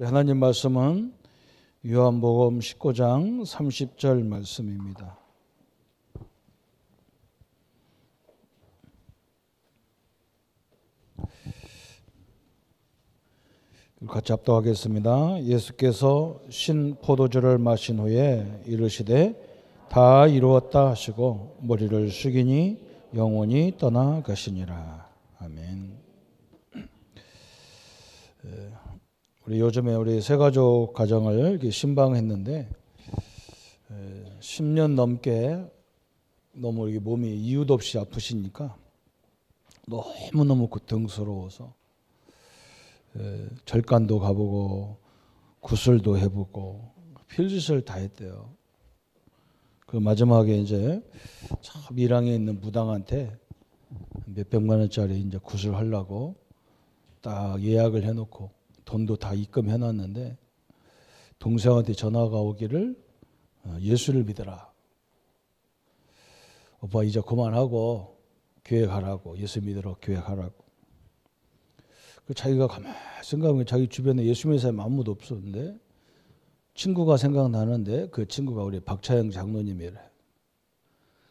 하나님 말씀은 요한복음 19장 30절 말씀입니다. 같이 합독하겠습니다. 예수께서 신 포도주를 마신 후에 이르시되 다 이루었다 하시고 머리를 숙이니 영혼이 떠나가시니라. 아멘. 우리 요즘에 우리 세가족 가정을 신방했는데 10년 넘게 너무 몸이 이유도 없이 아프시니까 너무너무 고통스러워서 절간도 가보고 구슬도 해보고 별짓을 다 했대요. 그 마지막에 이제 참 밀양에 있는 무당한테 몇백만 원짜리 이제 구슬하려고 딱 예약을 해놓고 돈도 다 입금해놨는데 동생한테 전화가 오기를 예수를 믿어라. 오빠 이제 그만하고 교회 가라고. 예수 믿으러 교회 가라고. 자기가 가만히 생각하면 자기 주변에 예수 믿는 사람이 아무도 없었는데 친구가 생각나는데 그 친구가 우리 박차영 장로님이래.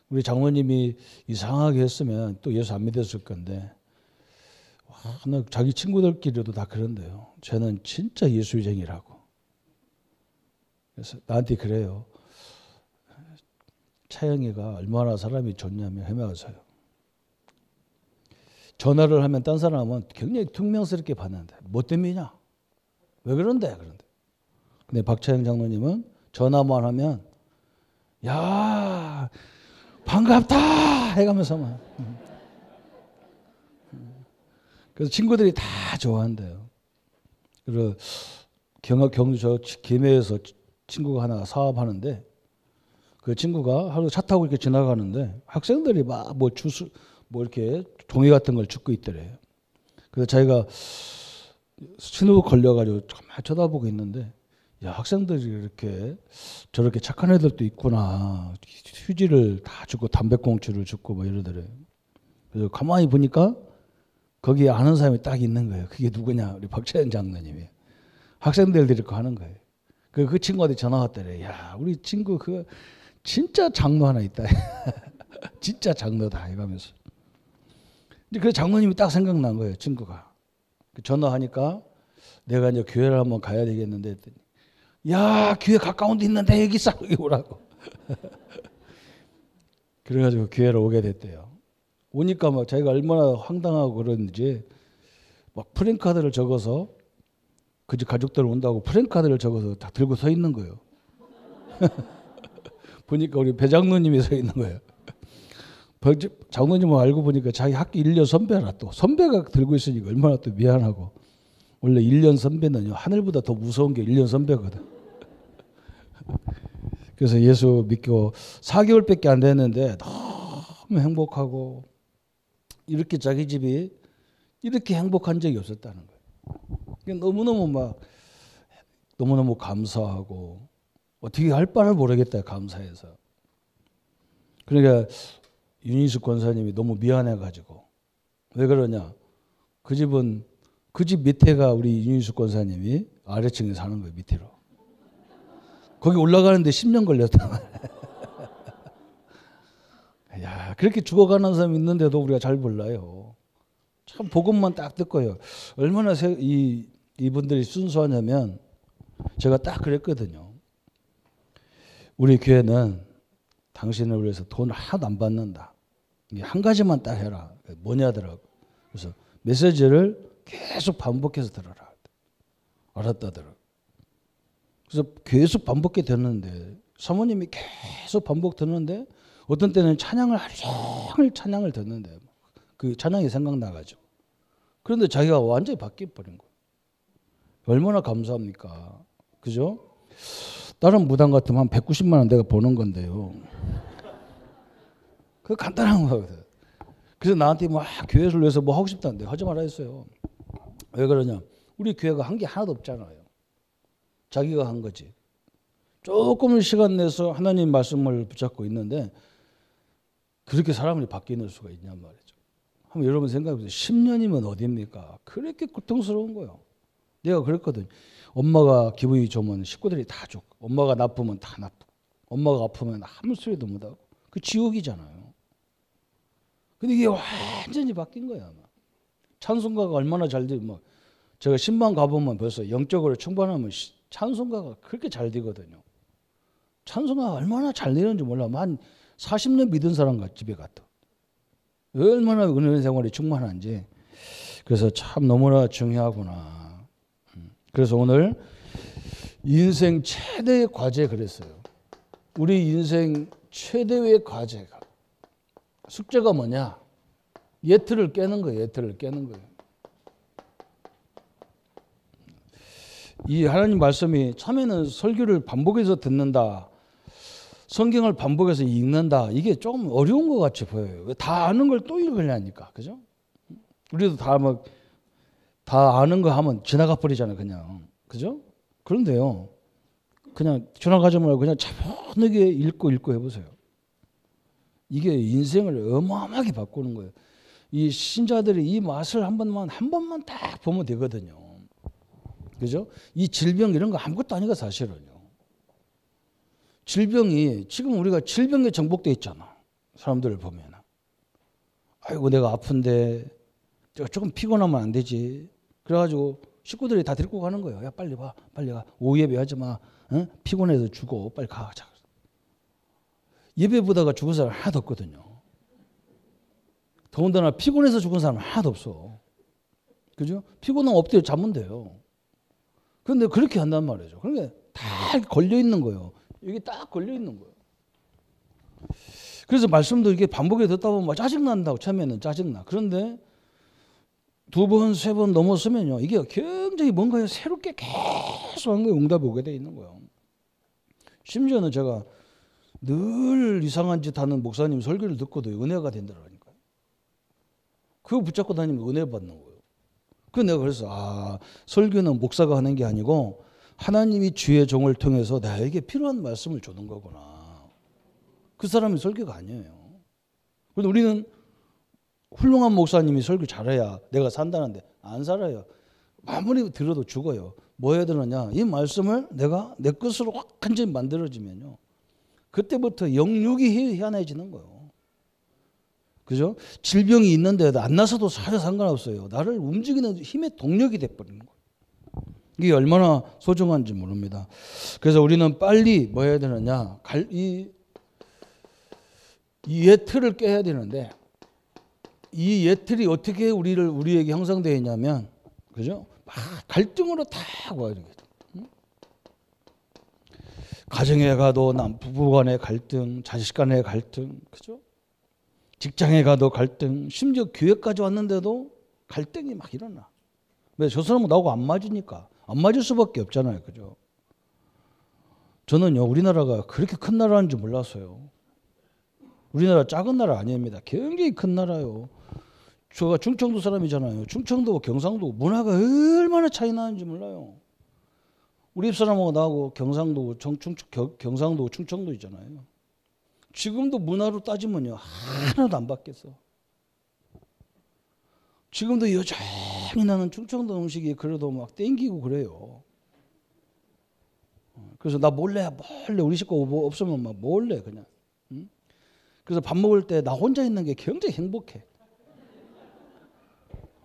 우리 장로님이 이상하게 했으면 또 예수 안 믿었을 건데 자기 친구들끼리도 다 그런데요. 쟤는 진짜 예수쟁이라고. 그래서 나한테 그래요. 차영이가 얼마나 사람이 좋냐면 헤매어서요. 전화를 하면 딴 사람은 굉장히 퉁명스럽게 받는데 뭐 때문이냐? 왜 그런데? 그런데. 근데 박차영 장로님은 전화만 하면 야 반갑다 해가면서만. 그래서 친구들이 다 좋아한대요. 그리고 경주 김해에서 친구가 하나 사업하는데 그 친구가 하루 차 타고 이렇게 지나가는데 학생들이 막 뭐 이렇게 종이 같은 걸 줍고 있더래요. 그래서 자기가 신호 걸려가지고 가만히 쳐다보고 있는데 야 학생들이 이렇게 저렇게 착한 애들도 있구나. 휴지를 다 주고 담배꽁초를 주고 뭐 이러더래요. 그래서 가만히 보니까 거기에 아는 사람이 딱 있는 거예요. 그게 누구냐? 우리 박찬현 장로님이. 학생들 데리고 하는 거예요. 그 친구한테 전화 왔더래. 야, 우리 친구 그 진짜 장로 하나 있다. 진짜 장로다 이러면서. 그 장로님이 딱 생각난 거예요. 친구가. 전화하니까 내가 이제 교회를 한번 가야 되겠는데 했더니 야, 교회 가까운 데 있는데 여기 있어. 여기 오라고. 그래가지고 교회를 오게 됐대요. 오니까 막 자기가 얼마나 황당하고 그러는지 막 프랭카드를 적어서 그 집 가족들 온다고 프랭카드를 적어서 다 들고 서 있는 거예요. 보니까 우리 배 장로님이 서 있는 거예요. 장로님은 알고 보니까 자기 학교 1년 선배라 또 선배가 들고 있으니까 얼마나 또 미안하고 원래 1년 선배는요 하늘보다 더 무서운 게 1년 선배거든. 그래서 예수 믿고 4개월밖에 안 됐는데 너무 행복하고 이렇게 자기 집이 이렇게 행복한 적이 없었다는 거예요. 너무너무 감사하고 어떻게 할 바를 모르겠다 감사해서. 그러니까 윤희숙 권사님이 너무 미안해가지고 왜 그러냐? 그 집 밑에가 우리 윤희숙 권사님이 아래층에 사는 거예요. 밑으로. 거기 올라가는데 10년 걸렸단 말이에요. 야, 그렇게 죽어가는 사람이 있는데도 우리가 잘 몰라요. 참 복음만 딱 듣고요. 얼마나 이분들이 순수하냐면 제가 딱 그랬거든요. 우리 교회는 당신을 위해서 돈 하나도 안 받는다. 한 가지만 딱 해라. 뭐냐더라고. 그래서 메시지를 계속 반복해서 들어라. 알았다더라고. 그래서 계속 반복해 듣는데 사모님이 계속 반복 듣는데 어떤 때는 찬양을 하루 종일 찬양을 듣는데 그 찬양이 생각나가지고 그런데 자기가 완전히 바뀌어버린 거예요. 얼마나 감사합니까? 그죠? 다른 무당 같으면 한 190만 원 내가 버는 건데요. 그 간단한 거거든. 그래서 나한테 막 교회를 위해서 뭐 하고 싶다는데 하지 말라 했어요. 왜 그러냐? 우리 교회가 한 게 하나도 없잖아요. 자기가 한 거지. 조금 시간 내서 하나님 말씀을 붙잡고 있는데 그렇게 사람이 바뀌는 수가 있냔 말이죠. 한번 여러분 생각해 보세요. 10년이면 어디입니까? 그렇게 고통스러운 거예요. 내가 그랬거든. 엄마가 기분이 좋으면 식구들이 다 좋고, 엄마가 나쁘면 다 나쁘고, 엄마가 아프면 아무 소리도 못하고, 그 지옥이잖아요. 근데 이게 완전히 바뀐 거야. 아마. 찬송가가 얼마나 잘 되면, 뭐 제가 신방 가보면 벌써 영적으로 충만하면 찬송가가 그렇게 잘 되거든요. 찬송가가 얼마나 잘 되는지 몰라. 한 40년 믿은 사람 집에 갔다. 얼마나 은혜 생활이 충만한지. 그래서 참 너무나 중요하구나. 그래서 오늘 인생 최대의 과제 그랬어요. 우리 인생 최대의 과제가, 숙제가 뭐냐? 예틀을 깨는 거예요. 예틀을 깨는 거예요. 이 하나님 말씀이 처음에는 설교를 반복해서 듣는다, 성경을 반복해서 읽는다, 이게 좀 어려운 것 같이 보여요. 다 아는 걸 또 읽으려니까, 그죠? 우리도 다 아는 거 하면 지나가 버리잖아요, 그냥, 그죠? 그런데요, 그냥 지나가지 말고 그냥 차분하게 읽고 해보세요. 이게 인생을 어마어마하게 바꾸는 거예요. 이 신자들이 이 맛을 한 번만 딱 보면 되거든요. 그죠? 이 질병 이런 거 아무것도 아니가 사실은요. 질병이 지금 우리가 질병에 정복돼 있잖아. 사람들을 보면. 아이고 내가 아픈데 조금 피곤하면 안 되지. 그래가지고 식구들이 다 데리고 가는 거예요. 야 빨리 와, 빨리 가. 오후 예배하지 마. 응? 피곤해서 죽어. 빨리 가. 예배 보다가 죽은 사람 하나도 없거든요. 더군다나 피곤해서 죽은 사람 하나도 없어. 그죠? 피곤하면 엎드려 자면 돼요. 그런데 그렇게 한단 말이죠. 그러니까 다 걸려 있는 거예요. 여기 딱 걸려 있는 거예요. 그래서 말씀도 이렇게 반복해 듣다 보면 짜증난다고, 처음에는 짜증나. 그런데 두 번, 세 번 넘었으면요, 이게 굉장히 뭔가 새롭게 계속 한 거에 응답이 오게 돼 있는 거예요. 심지어는 제가 늘 이상한 짓 하는 목사님 설교를 듣고도 은혜가 된다니까요. 그거 붙잡고 다니면 은혜 받는 거예요. 그래서 내가 그래서 설교는 목사가 하는 게 아니고 하나님이 주의 종을 통해서 나에게 필요한 말씀을 주는 거구나. 그 사람이 설교가 아니에요. 그런데 우리는 훌륭한 목사님이 설교 잘해야 내가 산다는데 안 살아요. 아무리 들어도 죽어요. 뭐 해야 되느냐? 이 말씀을 내가 내 것으로 완전히 만들어지면요, 그때부터 영육이 희한해지는 거예요. 그죠? 질병이 있는데도 안 나서도 사려 상관없어요. 나를 움직이는 힘의 동력이 돼버리는 거예요. 이게 얼마나 소중한지 모릅니다. 그래서 우리는 빨리 뭐 해야 되느냐? 이 예틀을 깨야 되는데, 이 예틀이 어떻게 우리에게 형성되어 있냐면, 그죠? 막 갈등으로 다 와 이렇게. 가정에 가도 부부 간의 갈등, 자식 간의 갈등, 그죠? 직장에 가도 갈등, 심지어 교회까지 왔는데도 갈등이 막 일어나. 왜? 저 사람은 나하고 안 맞으니까. 안 맞을 수밖에 없잖아요. 그죠? 저는요, 우리나라가 그렇게 큰 나라인 줄 몰랐어요. 우리나라 작은 나라 아닙니다. 굉장히 큰 나라요. 제가 충청도 사람이잖아요. 충청도, 경상도 문화가 얼마나 차이 나는지 몰라요. 우리 집사람하고 나하고 경상도, 충청도 있잖아요. 지금도 문화로 따지면요, 하나도 안 바뀌었어. 지금도 여전히 나는 충청도 음식이 그래도 막 땡기고 그래요. 그래서 나 몰래 우리 식구 없으면 막 몰래 그냥. 응? 그래서 밥 먹을 때 나 혼자 있는 게 굉장히 행복해.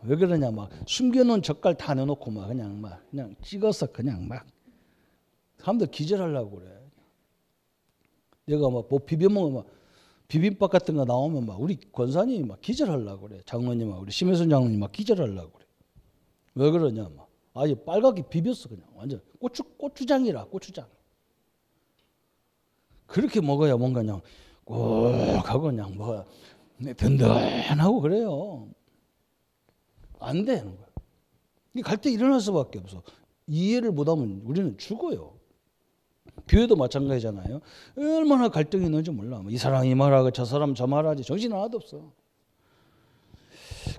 왜 그러냐, 막 숨겨놓은 젓갈 다 내놓고 막 그냥 찍어서 그냥 막 사람들 기절하려고 그래. 내가 막 뭐 비벼 먹으면 막 비빔밥 같은 거 나오면 막 우리 권사님이 막 기절하려고 그래. 장로님하고 우리 심혜순 장로님 막 기절하려고 그래. 왜 그러냐, 막 아예 빨갛게 비볐어. 그냥 완전 고추장이라, 고추장. 그렇게 먹어야 뭔가 그냥 꼭 하고 그냥 뭐 든든하고 그래요. 안 되는 거야. 이게 갈등이 일어날 수밖에 없어. 이해를 못하면 우리는 죽어요. 교회도 마찬가지잖아요. 얼마나 갈등이 있는지 몰라. 이 사람 이 말하고 저 사람 저 말하지 정신 하나도 없어.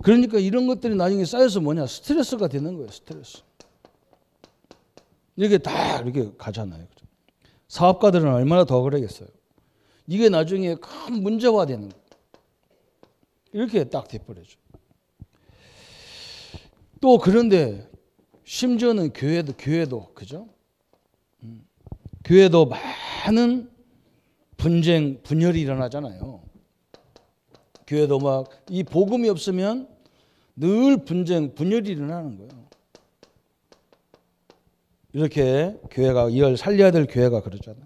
그러니까 이런 것들이 나중에 쌓여서 뭐냐, 스트레스가 되는 거예요. 스트레스. 이게 다 이렇게 가잖아요. 사업가들은 얼마나 더 그러겠어요. 이게 나중에 큰 문제화 되는 거예요. 이렇게 딱 돼버리죠. 또 그런데 심지어는 교회도 그죠? 교회도 많은 분쟁, 분열이 일어나잖아요. 교회도 막 이 복음이 없으면 늘 분쟁, 분열이 일어나는 거예요. 이렇게 교회가 이걸 살려야 될 교회가 그러잖아요.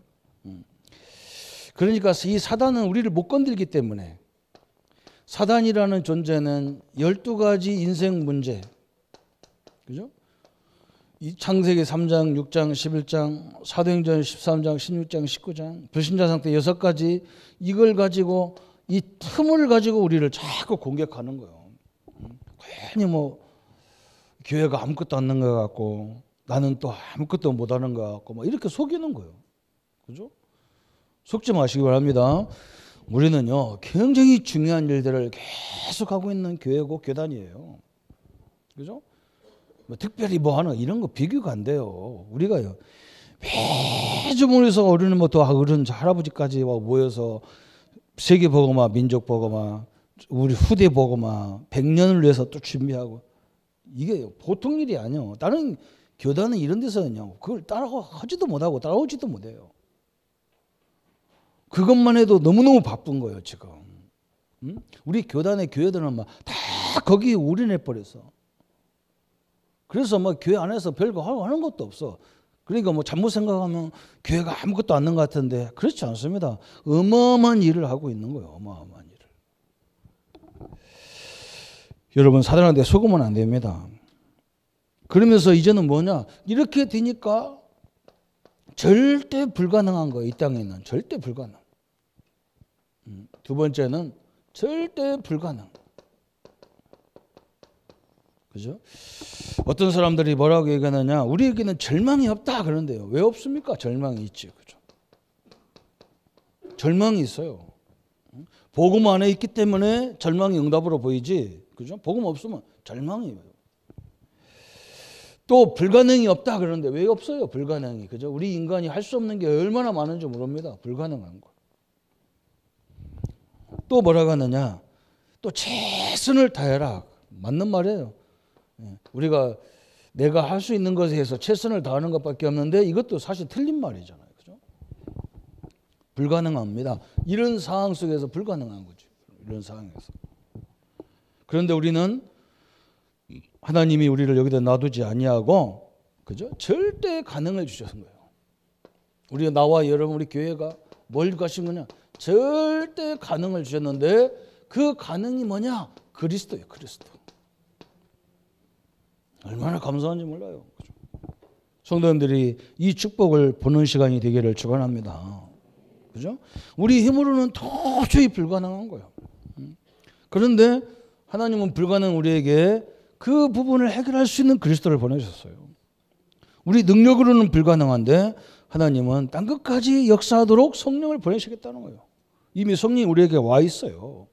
그러니까 이 사단은 우리를 못 건들기 때문에 사단이라는 존재는 12가지 인생 문제, 그죠? 이 창세기 3장, 6장, 11장, 사도행전 13장, 16장, 19장, 불신자 상태 6가지 이걸 가지고 이 틈을 가지고 우리를 자꾸 공격하는 거예요. 괜히 뭐 교회가 아무것도 안 하는 것 같고 나는 또 아무것도 못하는 것 같고 막 이렇게 속이는 거예요. 그죠? 속지 마시기 바랍니다. 우리는요 굉장히 중요한 일들을 계속 하고 있는 교회고 교단이에요. 그죠? 뭐 특별히 뭐 하는 이런 거 비교가 안 돼요. 우리가요 매주 모여서 어른은 뭐 또 어른 할아버지까지 모여서 세계 보고마, 민족 보고마, 우리 후대 보고마 100년을 위해서 또 준비하고 이게 보통 일이 아니에요. 다른 교단은 이런 데서는요 그걸 따라하지도 못하고 따라오지도 못해요. 그것만 해도 너무너무 바쁜 거예요 지금. 우리 교단의 교회들은 막 다 거기에 올인해 버렸어. 그래서 뭐 교회 안에서 별거 하는 것도 없어. 그러니까 뭐 잘못 생각하면 교회가 아무것도 안 하는 것 같은데 그렇지 않습니다. 어마어마한 일을 하고 있는 거예요. 어마어마한 일을. 여러분 사단한테 속으면 안 됩니다. 그러면서 이제는 뭐냐 이렇게 되니까 절대 불가능한 거예요. 이 땅에는 절대 불가능. 두 번째는 절대 불가능. 그죠? 어떤 사람들이 뭐라고 얘기하느냐 우리에게는 절망이 없다 그런데요. 왜 없습니까? 절망이 있지. 그죠? 절망이 있어요. 복음 안에 있기 때문에 절망이 응답으로 보이지. 그죠? 복음 없으면 절망이에요. 또 불가능이 없다 그러는데 왜 없어요? 불가능이. 그죠? 우리 인간이 할 수 없는 게 얼마나 많은지 모릅니다. 불가능한 거. 또 뭐라고 하느냐? 또 최선을 다해라. 맞는 말이에요. 우리가 내가 할 수 있는 것에 의해서 최선을 다하는 것밖에 없는데 이것도 사실 틀린 말이잖아요. 그죠? 불가능합니다. 이런 상황 속에서 불가능한 거죠. 이런 상황에서. 그런데 우리는 하나님이 우리를 여기다 놔두지 아니하고 그죠? 절대 가능을 주셨은 거예요. 우리가 나와 여러분 우리 교회가 뭘 가신 거냐? 절대 가능을 주셨는데 그 가능이 뭐냐? 그리스도예요. 그리스도. 얼마나 감사한지 몰라요. 성도님들이 이 축복을 보는 시간이 되기를 축원합니다. 그죠? 우리 힘으로는 도저히 불가능한 거예요. 그런데 하나님은 불가능한 우리에게 그 부분을 해결할 수 있는 그리스도를 보내셨어요. 우리 능력으로는 불가능한데 하나님은 땅 끝까지 역사하도록 성령을 보내시겠다는 거예요. 이미 성령이 우리에게 와 있어요.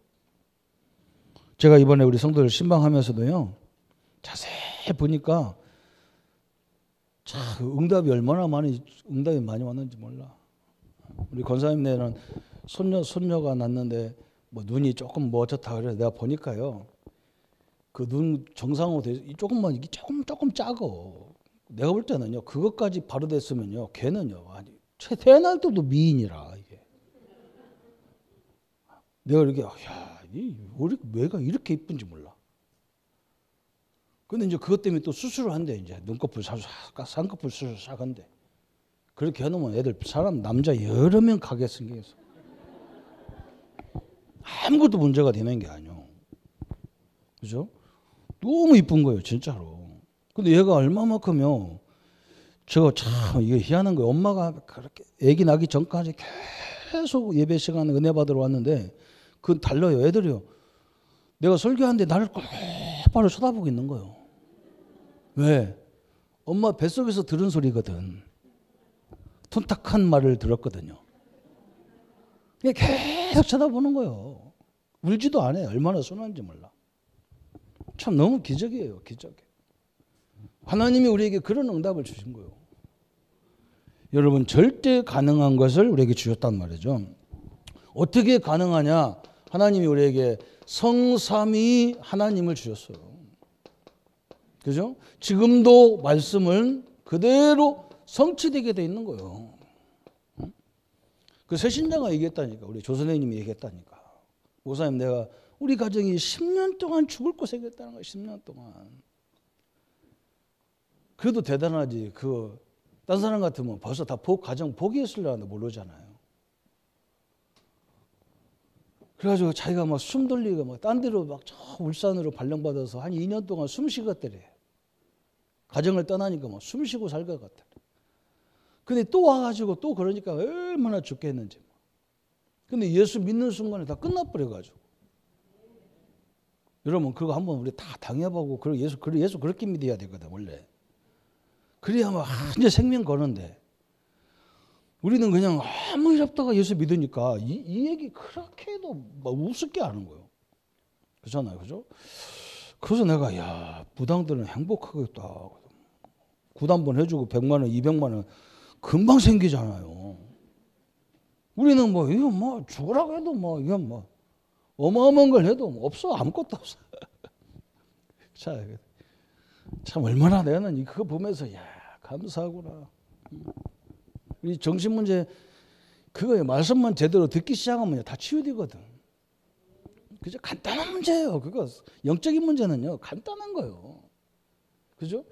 제가 이번에 우리 성도들 신방하면서도요. 자세히 보니까 참 응답이 얼마나 많이 왔는지 몰라. 우리 권사님네는 손녀가 났는데 뭐 눈이 조금 뭐 어쩌다 그래. 내가 보니까요. 그 눈 정상으로 조금만 이게 조금 작어. 내가 볼 때는요. 그것까지 바로 됐으면요. 걔는요. 아니 태어날 때도 미인이라 이게. 내가 이렇게 왜가 이렇게 이쁜지 몰라. 근데 이제 그것 때문에 또 수술을 한대. 이제 눈꺼풀 쌍꺼풀 수술 싹 한대. 그렇게 해놓으면 애들 남자 여러 명 가게 생겨서 아무것도 문제가 되는 게 아니요. 그죠? 너무 이쁜 거예요, 진짜로. 근데 얘가 얼마만큼요. 저거 참 이게 희한한 거예요. 엄마가 그렇게 아기 나기 전까지 계속 예배 시간에 은혜 받으러 왔는데 그건 달라요. 애들이요. 내가 설교하는데 나를 똑바로 쳐다보고 있는 거예요. 왜? 엄마 뱃속에서 들은 소리거든. 톤탁한 말을 들었거든요. 계속 쳐다보는 거예요. 울지도 않아요. 얼마나 순한지 몰라. 참 너무 기적이에요. 기적. 하나님이 우리에게 그런 응답을 주신 거예요. 여러분 절대 가능한 것을 우리에게 주셨단 말이죠. 어떻게 가능하냐? 하나님이 우리에게 성삼위 하나님을 주셨어요. 그죠? 지금도 말씀은 그대로 성취되게 돼 있는 거예요. 그 새신자가 얘기했다니까. 우리 조 선생님이 얘기했다니까. 목사님, 내가 우리 가정이 10년 동안 죽을 거 생겼다는 거야. 10년 동안. 그래도 대단하지. 딴 사람 같으면 벌써 다 가정 포기했으려는데 모르잖아요. 그래가지고 자기가 막 숨 돌리고 막 딴 데로 막 저 울산으로 발령받아서 한 2년 동안 숨 쉬었대래. 가정을 떠나니까 막 숨 쉬고 살 것 같아. 근데 또 와가지고 또 그러니까 얼마나 죽겠는지. 근데 예수 믿는 순간에 다 끝나버려가지고. 여러분 그거 한번 우리 다 당해보고 그리고 예수 그렇게 믿어야 되거든 원래. 그래야 막 완전 생명 거는데 우리는 그냥 아무 일 없다가 예수 믿으니까 이 얘기 그렇게 해도 막 우습게 하는 거예요. 그렇잖아요, 그죠? 그래서 내가 야 무당들은 행복하겠다. 굿 한 번 해주고 100만 원, 200만 원 금방 생기잖아요. 우리는 뭐 이거 뭐 죽으라고 해도 뭐 이건 뭐 어마어마한 걸 해도 없어. 아무것도 없어. 참 얼마나 내는 그거 보면서 야 감사하구나. 이 정신 문제 그거에 말씀만 제대로 듣기 시작하면 다 치유되거든. 그죠? 간단한 문제예요. 그거 영적인 문제는요 간단한 거예요. 그죠?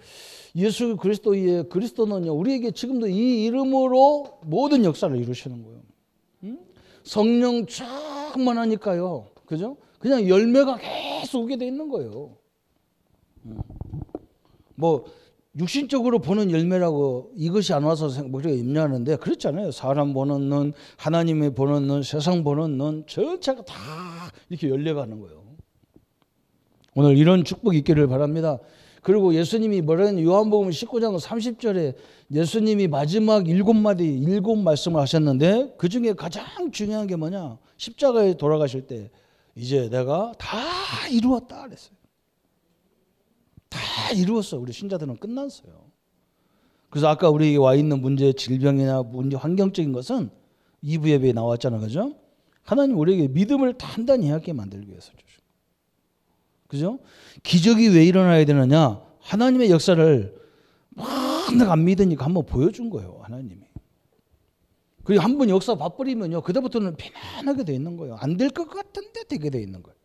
예수 그리스도의 그리스도는요 우리에게 지금도 이 이름으로 모든 역사를 이루시는 거예요. 성령 충만하니까요. 그죠? 그냥 열매가 계속 오게 돼 있는 거예요. 뭐 육신적으로 보는 열매라고 이것이 안 와서 우리가 염려하는데 그렇잖아요. 사람 보는 눈, 하나님의 보는 눈, 세상 보는 눈 전체가 다 이렇게 열려가는 거예요. 오늘 이런 축복이 있기를 바랍니다. 그리고 예수님이 뭐라는 요한복음 19장 30절에 예수님이 마지막 7마디 7 말씀을 하셨는데 그중에 가장 중요한 게 뭐냐? 십자가에 돌아가실 때 이제 내가 다 이루었다 그랬어요. 다 이루었어. 우리 신자들은 끝났어요. 그래서 아까 우리에게 와 있는 문제, 질병이나 문제, 환경적인 것은 2부 예배에 나왔잖아요. 그죠? 하나님 우리에게 믿음을 단단히 하게 만들기 위해서 주시고. 그죠? 기적이 왜 일어나야 되느냐? 하나님의 역사를 막 내가 안 믿으니까 한번 보여준 거예요. 하나님이. 그리고 한번 역사 봐버리면요. 그다음부터는 편안하게 돼 있는 거예요. 안 될 것 같은데 되게 돼 있는 거예요.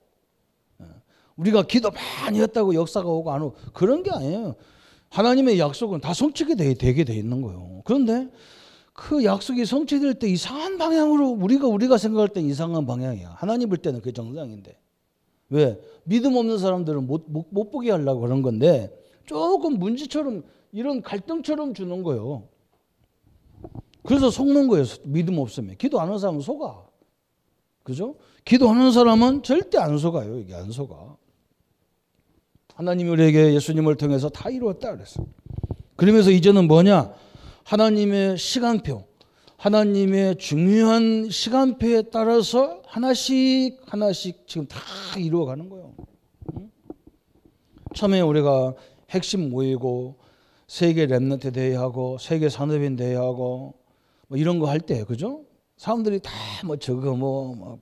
우리가 기도 많이 했다고 역사가 오고 안 오고 그런 게 아니에요. 하나님의 약속은 다 성취가 되게 돼 있는 거예요. 그런데 그 약속이 성취될 때 이상한 방향으로 우리가 생각할 때 이상한 방향이야. 하나님 볼 때는 그게 정상인데. 왜? 믿음 없는 사람들은 못 보게 하려고 그런 건데 조금 문제처럼 이런 갈등처럼 주는 거예요. 그래서 속는 거예요. 믿음 없으면. 기도 안 하는 사람은 속아. 그죠? 기도하는 사람은 절대 안 속아요. 이게 안 속아. 하나님이 우리에게 예수님을 통해서 다 이루었다 그랬어요. 그러면서 이제는 뭐냐? 하나님의 시간표, 하나님의 중요한 시간표에 따라서 하나씩 지금 다 이루어가는 거예요. 처음에 우리가 핵심 모이고 세계 렘넌트 대회하고 세계 산업인 대회하고 뭐 이런 거 할 때 그죠? 사람들이 다 뭐 저거 뭐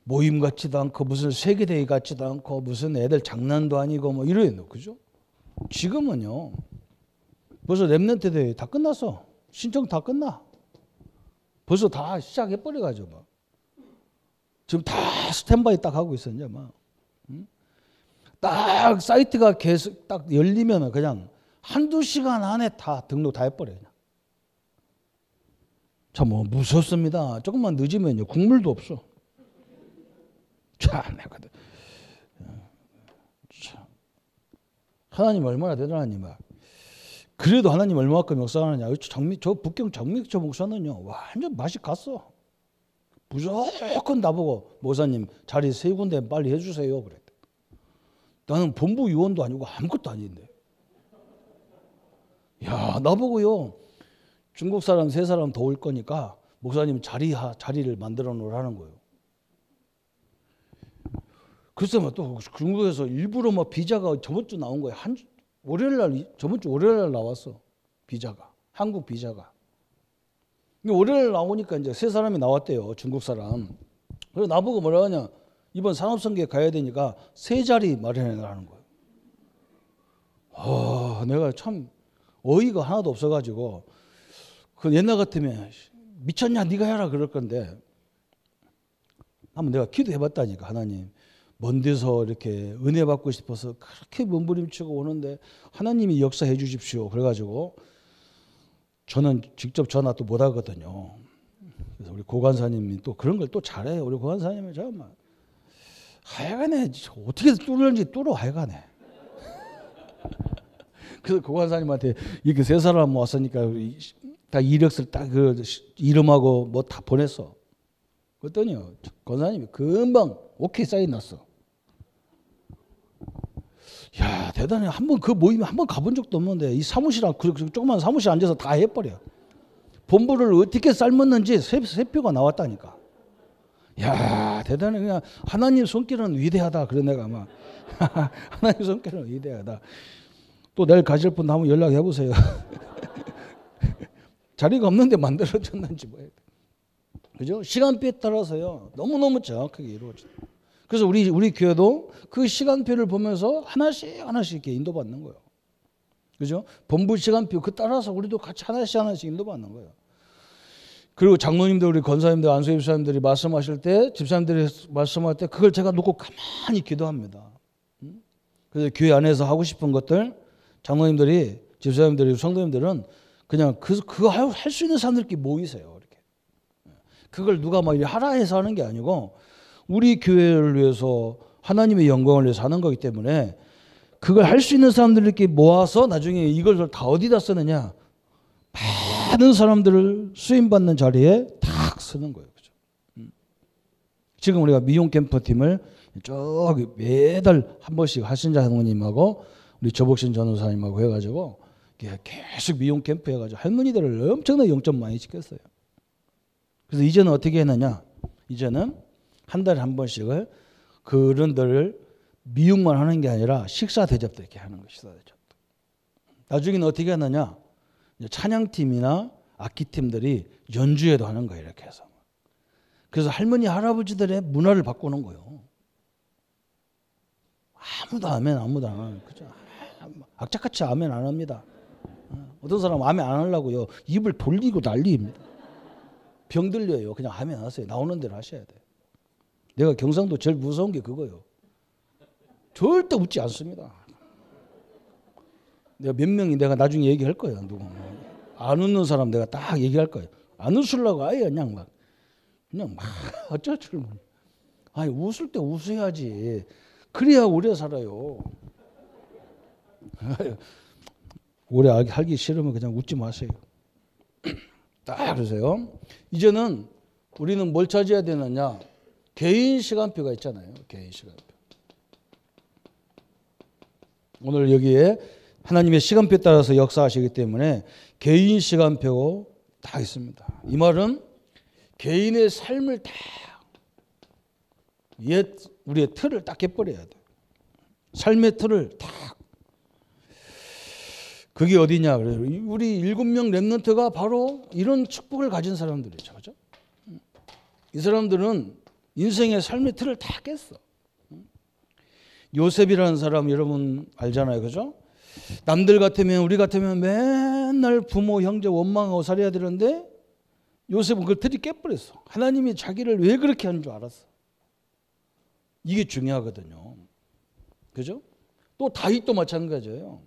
모임 같지도 않고 무슨 세계 대회 같지도 않고 무슨 애들 장난도 아니고 뭐 이래요. 그죠? 지금은요. 벌써 렘넌트 대회 다 끝났어. 신청 다 끝나. 벌써 다 시작해 버려 가지고 막. 지금 다 스탠바이 딱 하고 있어 이제 막. 딱 사이트가 계속 딱 열리면은 그냥 한두 시간 안에 다 등록 다 해버려요. 참 뭐 무섭습니다. 조금만 늦으면요 국물도 없어. 참 하나님 얼마나 대단하니 막. 그래도 하나님 얼마만큼 역사하느냐. 저 북경 정미저 목사는요 완전 맛이 갔어. 무조건 나보고 목사님 자리 3군데 빨리 해주세요 그랬대. 나는 본부 위원도 아니고 아무것도 아닌데. 야 나보고요 중국 사람 3사람 더 올 거니까 목사님 자리를 만들어 놓으라는 거예요. 글쎄 또 중국에서 일부러 막 비자가 저번 주 나온 거예요. 저번 주 월요일 날 나왔어. 비자가. 한국 비자가. 월요일 나오니까 이제 3사람이 나왔대요. 중국 사람. 그래서 나보고 뭐라 하냐. 이번 산업선교에 가야 되니까 3자리 마련해라는 거예요. 내가 참 어이가 하나도 없어가지고 그 옛날 같으면 미쳤냐 네가 해라 그럴 건데 한번 내가 기도해봤다니까. 하나님 먼 데서 이렇게 은혜 받고 싶어서 그렇게 몸부림치고 오는데 하나님이 역사해 주십시오. 그래가지고 저는 직접 전화 또 못 하거든요. 그래서 우리 고관사님이 또 그런 걸 또 잘해요. 우리 고관사님은 잠깐만 하여간에 어떻게 뚫는지 뚫어 하여간에. 그래서 고관사님한테 이렇게 세 사람 왔으니까 다 이력서를 딱 그 이름하고 뭐 다 보냈어. 그랬더니요 권사님이 금방 오케이 사인 났어. 야 대단해. 한번 그 모임에 한번 가본 적도 없는데 이 사무실 그 조그만 사무실 앉아서 다 해버려. 본부를 어떻게 삶았는지 세표가 나왔다니까. 야 대단해. 그냥 하나님 손길은 위대하다. 그래 내가 막 하나님 손길은 위대하다. 또 내일 가실 분 한번 연락해 보세요. 자리가 없는데 만들어졌는지 뭐. 그죠? 시간표에 따라서요 너무너무 정확하게 이루어져요. 그래서 우리 교회도 그 시간표를 보면서 하나씩 이렇게 인도받는 거예요. 그죠? 본부 시간표 그 따라서 우리도 같이 하나씩 인도받는 거예요. 그리고 장로님들 우리 권사님들 안수임 집사님들이 말씀하실 때 집사님들이 말씀할 때 그걸 제가 놓고 가만히 기도합니다. 그래서 교회 안에서 하고 싶은 것들 장로님들이 집사님들이 성도님들은 그냥 그거 할 수 있는 사람들끼리 모이세요. 이렇게. 그걸 누가 막 하라 해서 하는 게 아니고 우리 교회를 위해서 하나님의 영광을 위해서 하는 거기 때문에 그걸 할 수 있는 사람들끼리 모아서 나중에 이걸 다 어디다 쓰느냐. 많은 사람들을 쓰임받는 자리에 탁 쓰는 거예요. 그죠? 지금 우리가 미용 캠프팀을 저기 매달 한 번씩 하신자 장로님하고 우리 조복신 전도사님하고 해가지고 계속 미용 캠프 해가지고 할머니들을 엄청나게 영점 많이 시켰어요. 그래서 이제는 어떻게 했느냐? 이제는 한 달에 한 번씩을 그런들을 미용만 하는 게 아니라 식사 대접도 이렇게 하는 거예요. 식사 대접도. 나중에는 어떻게 하느냐? 찬양팀이나 악기팀들이 연주회도 하는 거예요. 이렇게 해서. 그래서 할머니 할아버지들의 문화를 바꾸는 거예요. 아무도 아멘 안 하는. 그죠? 악착같이 아멘 안 합니다. 어떤 사람은 아멘 안 하려고요. 입을 돌리고 난리입니다. 병 들려요. 그냥 아멘 하세요. 나오는 대로 하셔야 돼요. 내가 경상도 제일 무서운 게 그거예요. 절대 웃지 않습니다. 내가 몇 명이 내가 나중에 얘기할 거예요. 누구 안 웃는 사람 내가 딱 얘기할 거예요. 안 웃으려고 아예 그냥 막 어쩔 줄 몰라. 아니 웃을 때 웃어야지. 그래야 오래 살아요. 오래 살기 싫으면 그냥 웃지 마세요. 딱 그러세요. 이제는 우리는 뭘 찾아야 되느냐? 개인 시간표가 있잖아요. 개인 시간표. 오늘 여기에 하나님의 시간표에 따라서 역사하시기 때문에 개인 시간표 다 있습니다. 이 말은 개인의 삶을 다 우리의 틀을 딱 깨버려야 돼요. 삶의 틀을 딱. 그게 어디냐? 우리 7명 렘넌트가 바로 이런 축복을 가진 사람들이죠. 그죠? 이 사람들은 인생의 삶의 틀을 다 깼어. 요셉이라는 사람 여러분 알잖아요. 그죠? 남들 같으면 우리 같으면 맨날 부모 형제 원망하고 살아야 되는데 요셉은 그 틀이 깨버렸어. 하나님이 자기를 왜 그렇게 하는 줄 알았어. 이게 중요하거든요. 그죠? 또 다윗도 마찬가지예요.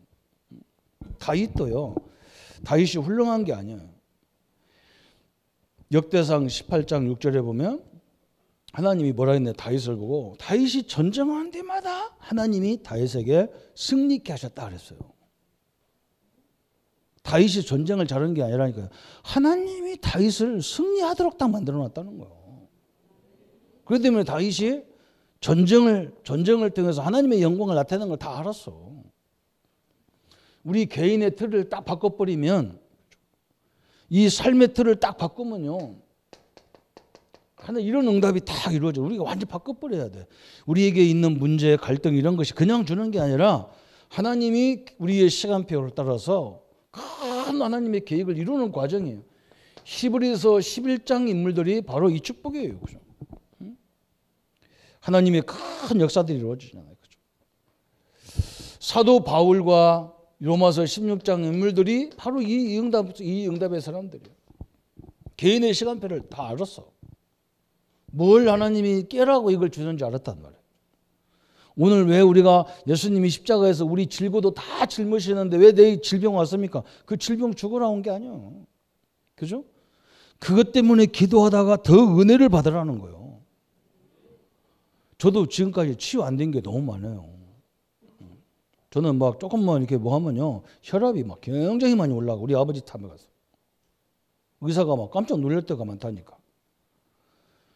다윗도요. 다윗이 훌륭한 게 아니에요. 역대상 18장 6절에 보면 하나님이 뭐라 했냐 다윗을 보고 다윗이 전쟁하는 데마다 하나님이 다윗에게 승리케 하셨다 그랬어요. 다윗이 전쟁을 잘하는 게 아니라니까요. 하나님이 다윗을 승리하도록 딱 만들어놨다는 거예요. 그렇기 때문에 다윗이 전쟁을 통해서 하나님의 영광을 나타내는 걸 다 알았어. 우리 개인의 틀을 딱 바꿔버리면 이 삶의 틀을 딱 바꾸면요. 하나 이런 응답이 딱 이루어져. 우리가 완전 바꿔버려야 돼. 우리에게 있는 문제, 갈등 이런 것이 그냥 주는 게 아니라 하나님이 우리의 시간표를 따라서 큰 하나님의 계획을 이루는 과정이에요. 히브리서 11장 인물들이 바로 이 축복이에요. 그죠? 하나님의 큰 역사들이 이루어지잖아요. 그죠? 사도 바울과 로마서 16장 인물들이 바로 이 응답의 사람들이에요. 개인의 시간표를 다 알았어. 뭘 하나님이 깨라고 이걸 주는지 알았단 말이에요. 오늘 왜 우리가 예수님이 십자가에서 우리 질고도 다 짊으시는데 왜 내 질병 왔습니까? 그 질병 죽으러 온 게 아니에요. 그죠? 그것 때문에 기도하다가 더 은혜를 받으라는 거예요. 저도 지금까지 치유 안 된 게 너무 많아요. 저는 막 조금만 이렇게 뭐 하면요, 혈압이 막 굉장히 많이 올라가고 우리 아버지 탐에 가서 의사가 막 깜짝 놀랄 때가 많다니까.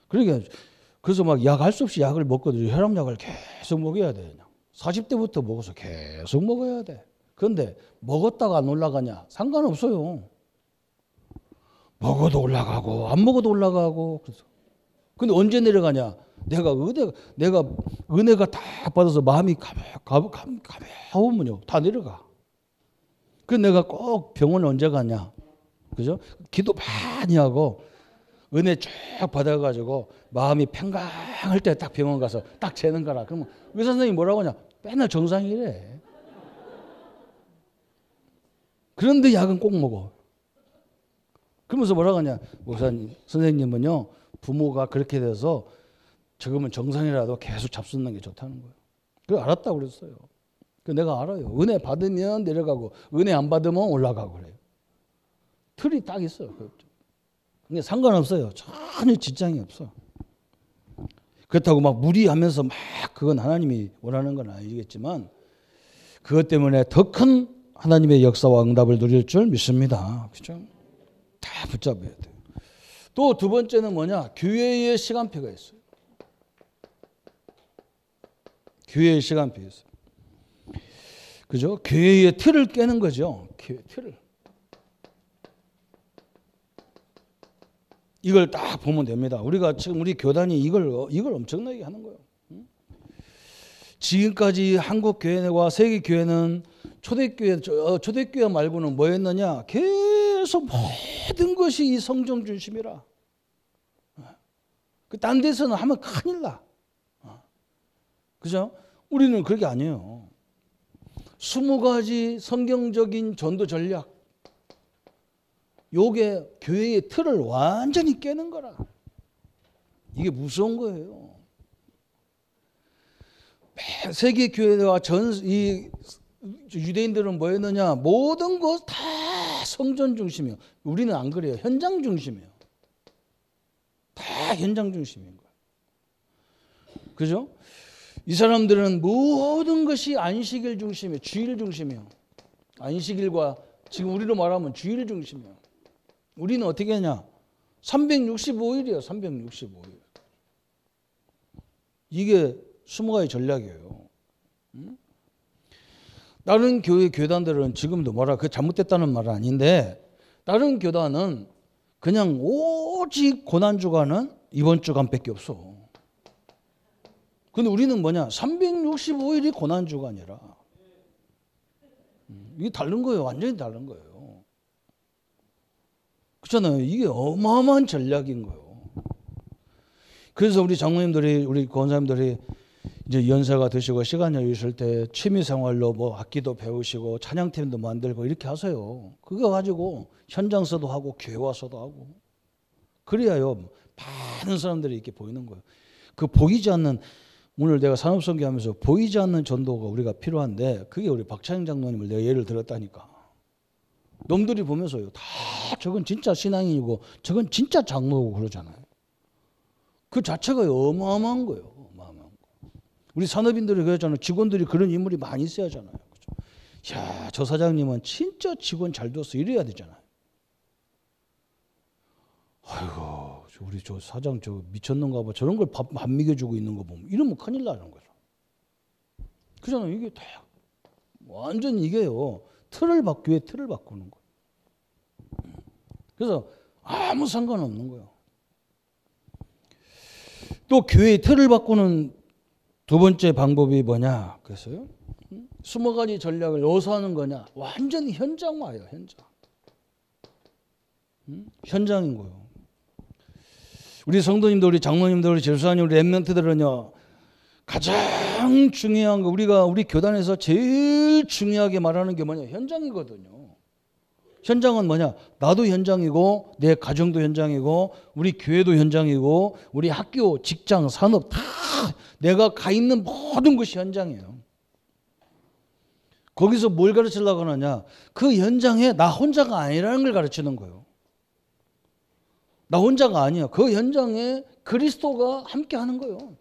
그러니까 그래서 막 약 할 수 없이 약을 먹거든요. 혈압약을 계속 먹어야 돼. 40대부터 먹어서 계속 먹어야 돼. 그런데 먹었다가 안 올라가냐? 상관없어요. 먹어도 올라가고 안 먹어도 올라가고. 그래서 근데 언제 내려가냐? 내가 은혜가 다 받아서 마음이 가벼우면요 다 내려가. 그래서 내가 꼭 병원을 언제 가냐? 그죠? 기도 많이 하고 은혜 쭉 받아가지고 마음이 평강할 때 딱 병원 가서 딱 재는 거라. 그러면 의사 선생님이 뭐라고 하냐? 맨날 정상이래. 그런데 약은 꼭 먹어. 그러면서 뭐라고 하냐? 목사님, 선생님은요 부모가 그렇게 돼서 지금은 정상이라도 계속 잡수는 게 좋다는 거예요. 그걸 알았다고 그랬어요. 내가 알아요. 은혜 받으면 내려가고 은혜 안 받으면 올라가고 그래요. 틀이 딱 있어요. 근데 상관없어요. 전혀 지장이 없어. 그렇다고 막 무리하면서 막 그건 하나님이 원하는 건 아니겠지만 그것 때문에 더 큰 하나님의 역사와 응답을 누릴 줄 믿습니다. 그렇죠? 다 붙잡아야 돼요. 또 두 번째는 뭐냐? 교회의 시간표가 있어요. 교회의 시간표 있어요. 그죠? 교회의 틀을 깨는 거죠. 교회 틀을. 이걸 딱 보면 됩니다. 우리가 지금 우리 교단이 이걸 엄청나게 하는 거예요. 지금까지 한국 교회와 세계 교회는 초대교회 말고는 뭐였느냐? 계속 모든 것이 이 성경 중심이라. 그 딴 데서는 하면 큰일 나. 그죠? 우리는 그게 아니에요. 20가지 성경적인 전도 전략. 요게 교회의 틀을 완전히 깨는 거라. 이게 무서운 거예요. 세계 교회와 이 유대인들은 뭐였느냐? 모든 것 다 성전 중심이에요. 우리는 안 그래요. 현장 중심이에요. 다 현장 중심인 거예요. 그죠? 이 사람들은 모든 것이 안식일 중심이에요. 주일 중심이에요. 안식일과 지금 우리로 말하면 주일 중심이에요. 우리는 어떻게 하냐? 365일이에요. 365일. 이게 20가지 전략이에요. 다른 교단들은 지금도 그 잘못됐다는 말은 아닌데 다른 교단은 그냥 오직 고난주간은 이번 주간밖에 없어. 근데 우리는 뭐냐? 365일이 고난주간이라. 이게 다른 거예요. 완전히 다른 거예요. 그렇잖아요. 이게 어마어마한 전략인 거예요. 그래서 우리 장로님들이, 우리 권사님들이 이제 연세가 드시고 시간이 있을 때 취미생활로 뭐 악기도 배우시고 찬양팀도 만들고 이렇게 하세요. 그거 가지고 현장서도 하고 교회 와서도 하고 그래야요 많은 사람들이 이렇게 보이는 거예요. 그 보이지 않는, 오늘 내가 산업선교하면서 보이지 않는 전도가 우리가 필요한데 그게 우리 박찬영 장로님을 내가 예를 들었다니까. 놈들이 보면서요 다 저건 진짜 신앙인이고 저건 진짜 장로고 그러잖아요. 그 자체가 어마어마한 거예요. 어마어마한 거. 우리 산업인들이 그러잖아요. 직원들이 그런 인물이 많이 있어야 하잖아요. 그렇죠? 야, 저 사장님은 진짜 직원 잘 뒀어 이래야 되잖아요. 아이고 우리 저 사장 저 미쳤는가 봐. 저런 걸 밥 안 먹여주고 있는 거 보면 이러면 큰일 나는 거죠. 그잖아요. 이게 다 완전 이게요. 교회 틀을 바꾸는 거예요. 그래서 아무 상관없는 거예요. 또 교회의 틀을 바꾸는 두 번째 방법이 뭐냐? 그래서요. 20가지 전략을 어디서 하는 거냐? 완전히 현장화예요. 현장. 현장인 거예요. 우리 성도님들, 우리 장로님들, 우리 제수사님, 우리 랩런트들은요 가장 가장 중요한 거, 우리 교단에서 제일 중요하게 말하는 게 뭐냐? 현장이거든요. 현장은 뭐냐? 나도 현장이고 내 가정도 현장이고 우리 교회도 현장이고 우리 학교, 직장, 산업 다 내가 가 있는 모든 것이 현장이에요. 거기서 뭘 가르치려고 하느냐? 그 현장에 나 혼자가 아니라는 걸 가르치는 거예요. 나 혼자가 아니야. 그 현장에 그리스도가 함께 하는 거예요.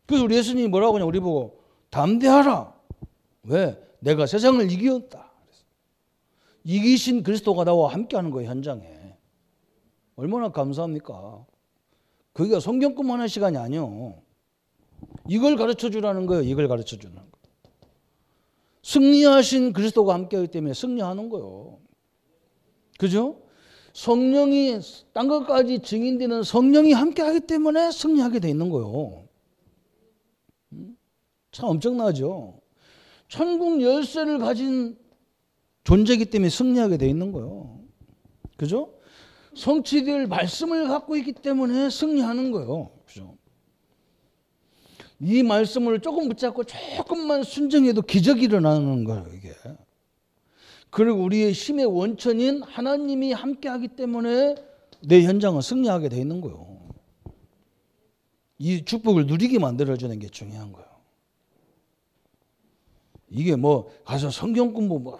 그래서 우리 예수님이 뭐라고 하냐? 우리 보고 담대하라. 왜? 내가 세상을 이기었다. 이기신 그리스도가 나와 함께 하는 거예요. 현장에. 얼마나 감사합니까? 거기가 성경 공부하는 시간이 아니요. 이걸 가르쳐 주라는 거예요. 이걸 가르쳐 주는 거예요. 승리하신 그리스도가 함께하기 때문에 승리하는 거예요. 그죠? 성령이 딴 것까지 증인되는 성령이 함께하기 때문에 승리하게 돼 있는 거예요. 참 엄청나죠? 천국 열쇠를 가진 존재이기 때문에 승리하게 돼 있는 거예요. 그죠? 성취될 말씀을 갖고 있기 때문에 승리하는 거예요. 그죠? 이 말씀을 조금 붙잡고 조금만 순종해도 기적이 일어나는 거예요, 이게. 그리고 우리의 힘의 원천인 하나님이 함께하기 때문에 내 현장은 승리하게 돼 있는 거예요. 이 축복을 누리게 만들어주는 게 중요한 거예요. 이게 뭐 가서 성경 공부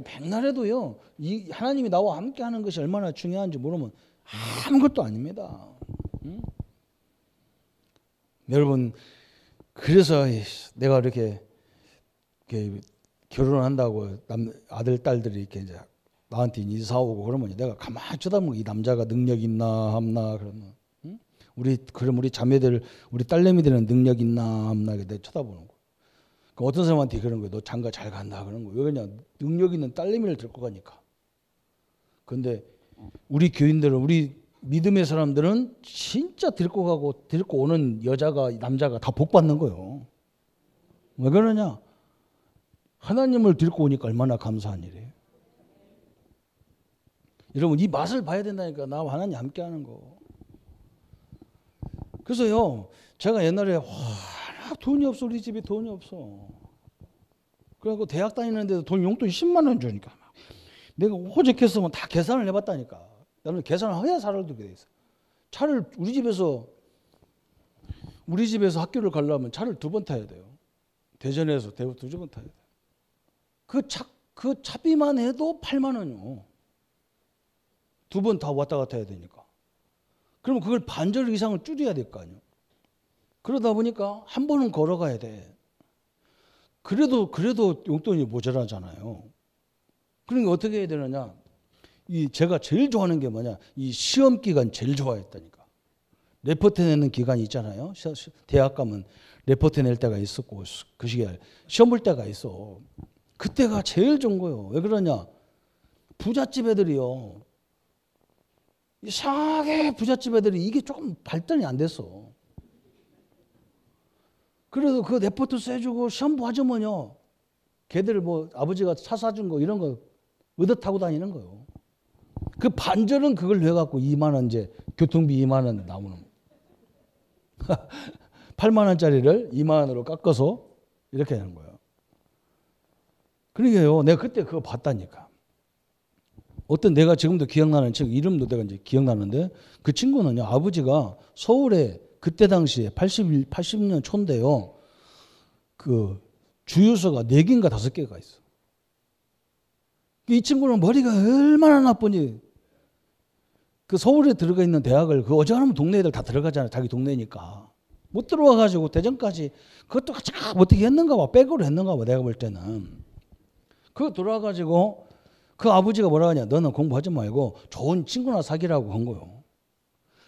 백날 해도요, 이 하나님이 나와 함께하는 것이 얼마나 중요한지 모르면 아무것도 아닙니다. 응? 여러분, 그래서 내가 이렇게 결혼한다고 아들 딸들이 이렇게 이제 나한테 이사 오고 그러면 내가 가만히 쳐다보고 이 남자가 능력 있나 없나 그러면, 응? 그럼 우리 자매들, 우리 딸내미들은 능력 있나 없나 내가 쳐다보는 거. 어떤 사람한테 그런 거예요. 너 장가 잘 간다 그런 거예요. 왜 그러냐? 능력 있는 딸내미를 데리고 가니까. 그런데 우리 교인들은, 우리 믿음의 사람들은 진짜 데리고 오는 남자가 다 복 받는 거예요. 왜 그러냐? 하나님을 데리고 오니까 얼마나 감사한 일이에요. 여러분, 이 맛을 봐야 된다니까. 나와 하나님 함께 하는 거. 그래서요, 제가 옛날에 돈이 없어. 우리 집에 돈이 없어. 그래갖고 대학 다니는데도 용돈 10만 원 주니까 내가 오죽했으면 다 계산을 해봤다니까. 나는 계산을 해야 살을 두게 돼 있어. 차를 우리 집에서 학교를 가려면 차를 2번 타야 돼요. 대전에서 대구 2번 타야 돼. 그 차비만 해도 8만 원이요. 2번 다 왔다 갔다 해야 되니까. 그러면 그걸 반절 이상을 줄여야 될 거 아니에요. 그러다 보니까 한 번은 걸어가야 돼. 그래도 용돈이 모자라잖아요. 그러니까 어떻게 해야 되느냐? 제가 제일 좋아하는 게 뭐냐? 이 시험 기간 제일 좋아했다니까. 레포트 내는 기간이 있잖아요. 대학 가면 레포트 낼 때가 있었고 그 시기에 시험 볼 때가 있어. 그때가 제일 좋은 거예요. 왜 그러냐? 부잣집 애들이요. 이상하게 부잣집 애들이 이게 조금 발전이 안 됐어. 그래서 그 레포트 써주고 시험 봐주면요, 걔들 뭐 아버지가 차 사준 거 이런 거 얻어 타고 다니는 거예요. 그 반절은 그걸 해갖고 2만 원 이제 교통비 2만 원 나오는 8만 원짜리를 2만 원으로 깎아서 이렇게 하는 거예요. 그러니까요, 내가 그때 그거 봤다니까. 어떤 내가 지금도 기억나는 친구, 이름도 내가 이제 기억나는데 그 친구는요, 아버지가 서울에 그때 당시에 80년 초인데요, 그 주유소가 4개인가 5개가 있어. 이 친구는 머리가 얼마나 나쁘니, 그 서울에 들어가 있는 대학을 그 어지간하면 동네 애들 다 들어가잖아요. 자기 동네니까. 못 들어와가지고 대전까지 그것도 참 어떻게 했는가 봐. 백으로 했는가 봐. 내가 볼 때는. 그거 들어와가지고 그 아버지가 뭐라 하냐. 너는 공부하지 말고 좋은 친구나 사귀라고 한 거예요.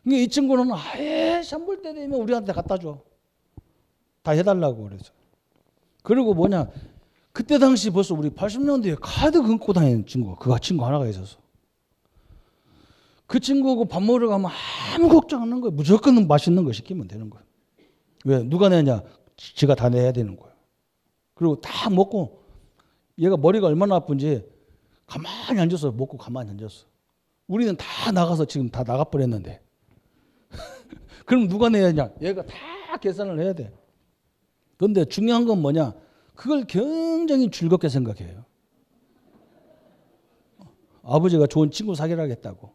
근데 이 친구는 아예 시험 볼 때 되면 우리한테 갖다 줘. 다 해달라고 그래서. 그리고 뭐냐. 그때 당시 벌써 우리 80년대에 카드 끊고 다니는 친구 하나가 있었어. 그 친구하고 밥 먹으러 가면 아무 걱정 안 하는 거예요. 무조건 맛있는 거 시키면 되는 거예요. 왜? 누가 내냐? 지가 다 내야 되는 거예요. 그리고 다 먹고 얘가 머리가 얼마나 아픈지 가만히 앉아서 먹고 가만히 앉았어. 우리는 다 나가서 지금 다 나가버렸는데 그럼 누가 내야 되냐? 얘가 다 계산을 해야 돼. 그런데 중요한 건 뭐냐? 그걸 굉장히 즐겁게 생각해요. 아버지가 좋은 친구 사귀라 했다고.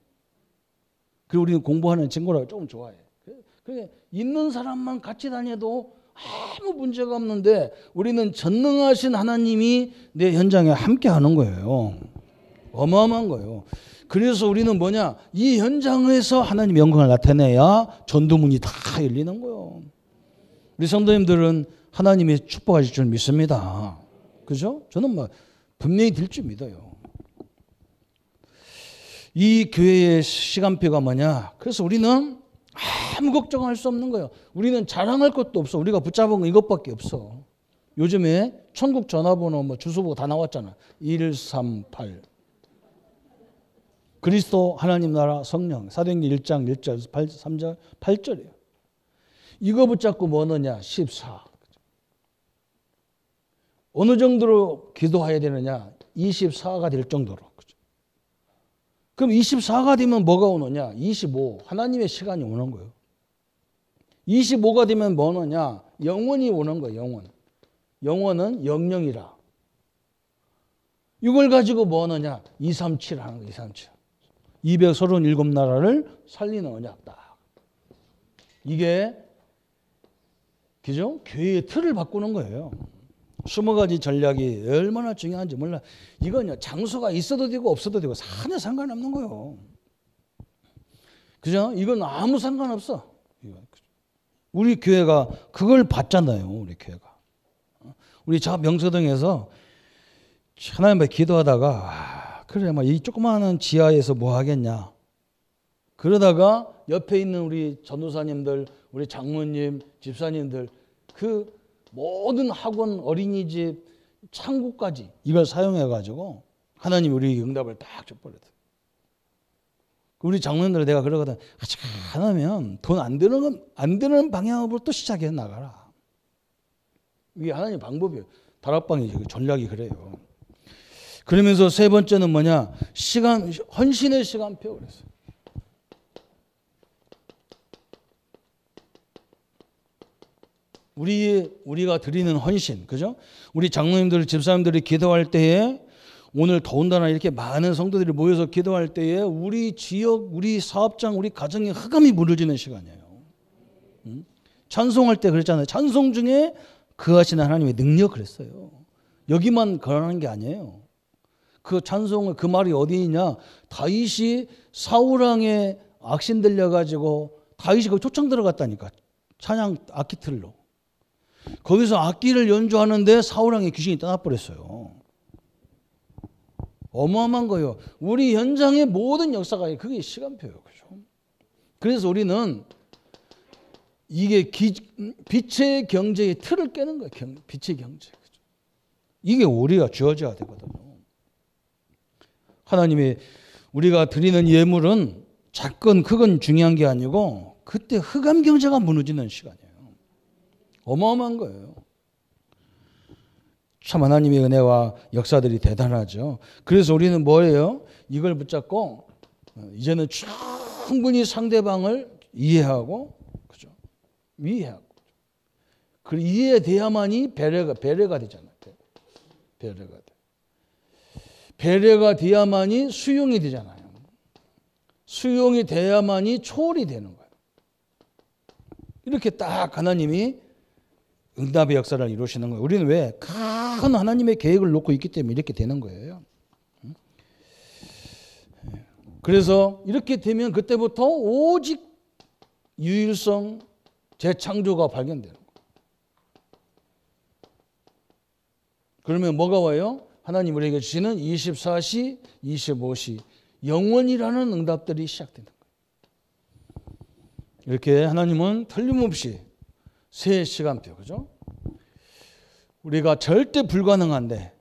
그리고 우리는 공부하는 친구라고 조금 좋아해. 그래, 있는 사람만 같이 다녀도 아무 문제가 없는데 우리는 전능하신 하나님이 내 현장에 함께 하는 거예요. 어마어마한 거예요. 그래서 우리는 뭐냐? 이 현장에서 하나님의 영광을 나타내야 전도문이 다 열리는 거예요. 우리 성도님들은 하나님이 축복하실 줄 믿습니다. 그죠? 저는 뭐 분명히 될 줄 믿어요. 이 교회의 시간표가 뭐냐? 그래서 우리는 아무 걱정할 수 없는 거예요. 우리는 자랑할 것도 없어. 우리가 붙잡은 건 이것밖에 없어. 요즘에 천국 전화번호 뭐 주소보고 다 나왔잖아. 138. 그리스도 하나님 나라 성령. 사도행전 1장 1절 3절 8절이에요. 이거 붙잡고 뭐 넣느냐? 14. 어느 정도로 기도해야 되느냐? 24가 될 정도로. 그럼 24가 되면 뭐가 오느냐? 25. 하나님의 시간이 오는 거예요. 25가 되면 뭐 오느냐? 영원이 오는 거예요. 영원. 영원은 영영이라. 이걸 가지고 뭐 오느냐? 237 하는 거예요. 237. 237나라를 살리는 언약다. 이게 그죠? 교회의 틀을 바꾸는 거예요. 20가지 전략이 얼마나 중요한지 몰라. 이건요, 장소가 있어도 되고 없어도 되고 전혀 상관없는 거예요. 그죠? 이건 아무 상관없어. 우리 교회가 그걸 받잖아요. 우리 교회가. 우리 저 명서동에서 하나님 앞에 기도하다가 그래, 막 이 조그마한 지하에서 뭐 하겠냐. 그러다가 옆에 있는 우리 전도사님들, 우리 장모님, 집사님들 그 모든 학원, 어린이집, 창구까지 이걸 사용해가지고 하나님이 우리 응답을 딱 줘버렸어요. 우리 장로님들 내가 그러거든. 하나면 돈 안 드는 방향으로 또 시작해 나가라. 이게 하나님 방법이에요. 다락방이 전략이 그래요. 그러면서 세 번째는 뭐냐? 헌신의 시간표 그랬어요. 우리가 드리는 헌신, 그죠? 우리 장로님들, 집사님들이 기도할 때에 오늘 더군다나 이렇게 많은 성도들이 모여서 기도할 때에 우리 지역, 우리 사업장, 우리 가정에 흑암이 무너지는 시간이에요. 찬송할 때 그랬잖아요. 찬송 중에 거하시는 하나님의 능력 그랬어요. 여기만 거하는 게 아니에요. 그 찬송을 그 말이 어디 있냐? 다윗이 사울왕에 악신 들려가지고 다윗이 거기 초청 들어갔다니까. 찬양 악기 틀로. 거기서 악기를 연주하는데 사울왕의 귀신이 떠나버렸어요. 어마어마한 거예요. 우리 현장의 모든 역사가 그게 시간표예요. 그죠? 그래서 우리는 이게 빛의 경제의 틀을 깨는 거예요. 빛의 경제. 그죠? 이게 우리가 주어져야 되거든요. 하나님이 우리가 드리는 예물은 작건 크건 중요한 게 아니고 그때 흑암 경제가 무너지는 시간이에요. 어마어마한 거예요. 참 하나님의 은혜와 역사들이 대단하죠. 그래서 우리는 뭐예요? 이걸 붙잡고 이제는 충분히 상대방을 이해하고, 그죠? 이해하고. 그리고 이해돼야만이 배려가 되잖아요. 배려가 돼. 배려가 돼야만이 수용이 되잖아요. 수용이 돼야만이 초월이 되는 거예요. 이렇게 딱 하나님이 응답의 역사를 이루시는 거예요. 우리는 왜? 큰 하나님의 계획을 놓고 있기 때문에 이렇게 되는 거예요. 그래서 이렇게 되면 그때부터 오직 유일성, 재창조가 발견되는 거예요. 그러면 뭐가 와요? 하나님 우리에게 주시는 24시, 25시 영원이라는 응답들이 시작되는 거예요. 이렇게 하나님은 틀림없이 새 시간표, 그죠? 우리가 절대 불가능한데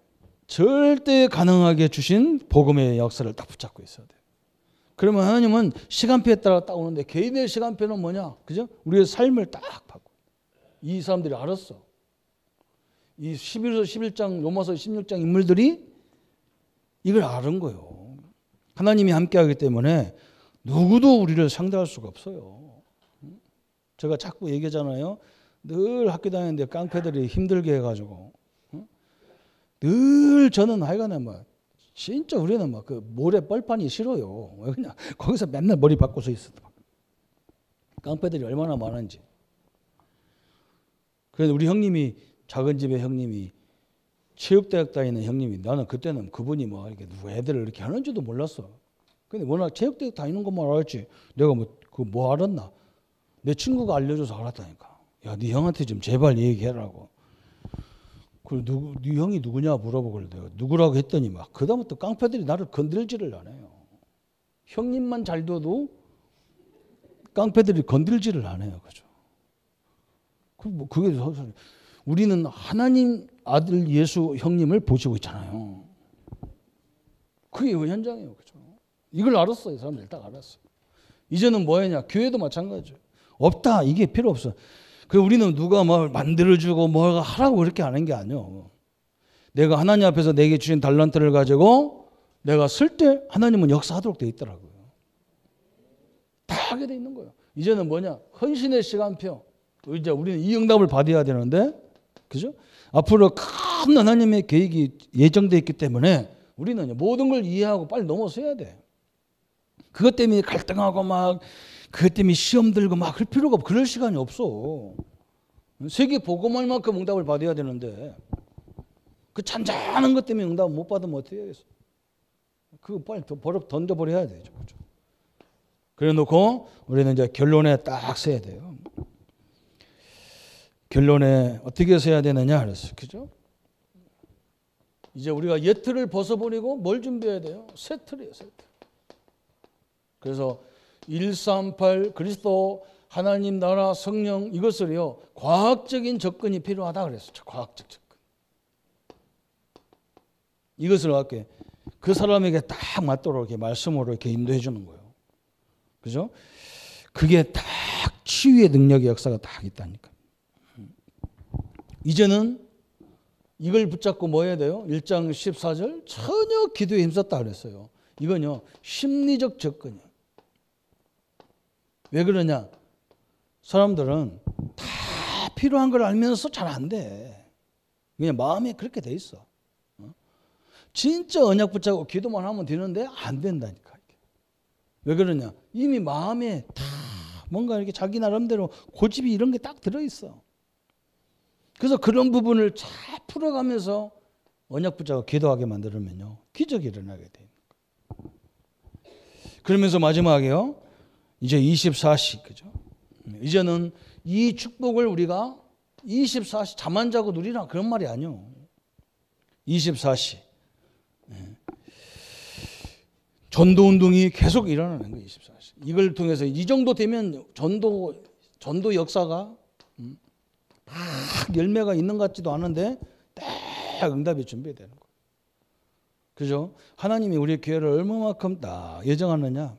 절대 가능하게 주신 복음의 역사를 딱 붙잡고 있어야 돼요. 그러면 하나님은 시간표에 따라 딱 오는데 개인의 시간표는 뭐냐? 그죠? 우리의 삶을 딱 바꿔. 이 사람들이 알았어. 이 11서 11장, 로마서 16장 인물들이 이걸 아는 거예요. 하나님이 함께하기 때문에 누구도 우리를 상대할 수가 없어요. 제가 자꾸 얘기하잖아요. 늘 학교 다니는데 깡패들이 힘들게 해가지고 늘 저는 하여간에 뭐 진짜 우리는 막 그 모래 뻘판이 싫어요. 왜 그냥 거기서 맨날 머리 바꿔서 있어. 깡패들이 얼마나 많은지. 그래서 우리 형님이 작은 집에 형님이 체육대학 다니는 형님이 나는 그때는 그분이 뭐 이렇게 누구 애들을 이렇게 하는지도 몰랐어. 근데 워낙 체육대학 다니는 것만 알았지. 내가 뭐 알았나? 내 친구가 알려줘서 알았다니까. 야, 네 형한테 좀 제발 얘기해라고. 그 네 형이 누구냐 물어보고 내가 누구라고 했더니 막 그다음부터 깡패들이 나를 건들지를 않아요. 형님만 잘 둬도 깡패들이 건들지를 않아요, 그죠? 그게 우리는 하나님 아들 예수 형님을 보시고 있잖아요. 그게 현장이에요, 그죠? 이걸 알았어요, 사람들이 딱 알았어. 이제는 뭐하냐? 교회도 마찬가지죠. 없다, 이게 필요 없어. 그 우리는 누가 뭐 만들어주고 뭐가 하라고 그렇게 하는 게 아니에요. 내가 하나님 앞에서 내게 주신 달란트를 가지고 내가 쓸 때 하나님은 역사하도록 돼 있더라고요. 다 하게 돼 있는 거예요. 이제는 뭐냐? 헌신의 시간표. 이제 우리는 이 응답을 받아야 되는데, 그죠? 앞으로 큰 하나님의 계획이 예정되어 있기 때문에 우리는 모든 걸 이해하고 빨리 넘어서야 돼. 그것 때문에 갈등하고 막 그것 때문에 시험 들고 막 그럴 필요가 없고 그럴 시간이 없어. 세계 복음할 만큼 응답을 받아야 되는데 그 잔잔한 것 때문에 응답 못 받으면 어떻게 해야겠어? 그거 빨리 버릇 던져버려야 되죠. 그렇죠? 그래 놓고 우리는 이제 결론에 딱 써야 돼요. 결론에 어떻게 써야 되느냐 그랬어요. 그죠? 이제 우리가 옛 틀을 벗어버리고 뭘 준비해야 돼요? 새 틀이에요. 새 틀. 그래서 138 그리스도 하나님 나라 성령 이것을요 과학적인 접근이 필요하다 그랬어요. 과학적 접근. 이것을 이렇게 그 사람에게 딱 맞도록 이렇게 말씀으로 이렇게 인도해 주는 거예요. 그죠? 그게 딱 치유의 능력의 역사가 딱 있다니까. 이제는 이걸 붙잡고 뭐 해야 돼요? 1장 14절 전혀 기도에 힘썼다 그랬어요. 이건요 심리적 접근이에요. 왜 그러냐? 사람들은 다 필요한 걸 알면서 잘 안 돼. 그냥 마음에 그렇게 돼 있어. 진짜 언약 붙잡고 기도만 하면 되는데 안 된다니까. 왜 그러냐? 이미 마음에 다 뭔가 이렇게 자기 나름대로 고집이 이런 게 딱 들어있어. 그래서 그런 부분을 잘 풀어가면서 언약 붙잡고 기도하게 만들면요 기적이 일어나게 돼. 그러면서 마지막에요. 이제 24시 그죠? 이제는 이 축복을 우리가 24시 잠 안 자고 누리라 그런 말이 아니요. 24시 전도 운동이 계속 일어나는 거예요. 24시. 이걸 통해서 이 정도 되면 전도 역사가 딱 열매가 있는 것 같지도 않은데 딱 응답이 준비되는 거예요. 그죠? 하나님이 우리 교회를 얼마만큼 딱 예정하느냐.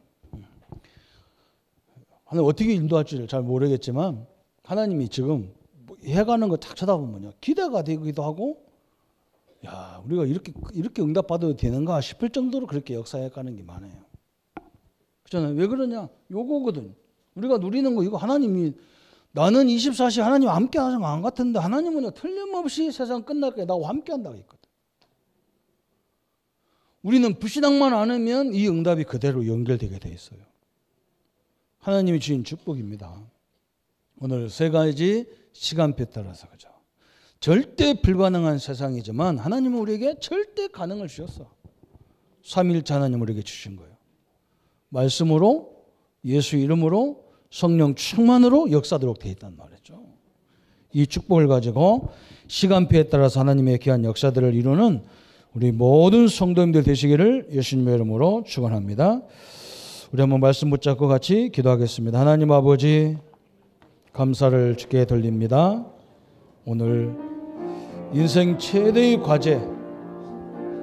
하나님 어떻게 인도할지를 잘 모르겠지만 하나님이 지금 해가는 거 딱 쳐다보면요 기대가 되기도 하고 야 우리가 이렇게 응답받아도 되는가 싶을 정도로 그렇게 역사해가는 게 많아요. 그렇잖아요. 왜 그러냐? 요거거든. 우리가 누리는 거 이거 하나님이 나는 24시 하나님 함께 하는 거 안 같은데 하나님은 틀림없이 세상 끝날 때 나와 함께 한다고 했거든. 우리는 불신앙만 안 하면 이 응답이 그대로 연결되게 돼 있어요. 하나님이 주신 축복입니다. 오늘 세 가지 시간표에 따라서 그죠. 절대 불가능한 세상이지만 하나님은 우리에게 절대 가능을 주셨어. 삼위일체 하나님 우리에게 주신 거예요. 말씀으로 예수 이름으로 성령 충만으로 역사하도록 되어 있단 말이죠. 이 축복을 가지고 시간표에 따라서 하나님의 귀한 역사들을 이루는 우리 모든 성도님들 되시기를 예수님의 이름으로 축원합니다. 우리 한번 말씀 붙잡고 같이 기도하겠습니다. 하나님 아버지 감사를 주께 돌립니다. 오늘 인생 최대의 과제